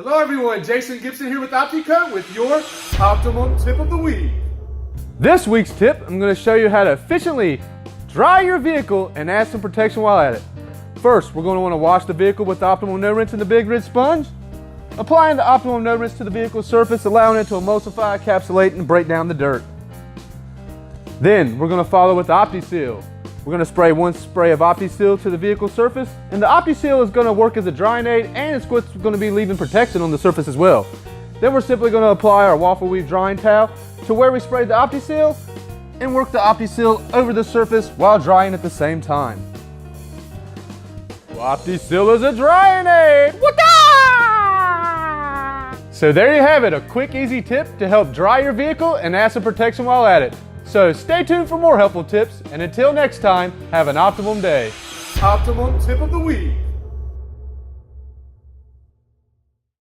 Hello everyone, Jason Gibson here with Opti-Coat with your Optimum Tip of the Week. This week's tip, I'm going to show you how to efficiently dry your vehicle and add some protection while at it. First, we're going to want to wash the vehicle with the Optimum No Rinse and the Big Rinse Sponge. Applying the Optimum No Rinse to the vehicle's surface, allowing it to emulsify, encapsulate, and break down the dirt. Then, we're going to follow with the Opti Seal. We're going to spray one spray of Opti Seal to the vehicle surface, and the Opti Seal is going to work as a drying aid, and it's what's going to be leaving protection on the surface as well. Then we're simply going to apply our waffle weave drying towel to where we sprayed the Opti Seal and work the Opti Seal over the surface while drying at the same time. Opti Seal is a drying aid! So there you have it, a quick, easy tip to help dry your vehicle and add some protection while at it. So stay tuned for more helpful tips, and until next time, have an optimum day. Optimum Tip of the Week.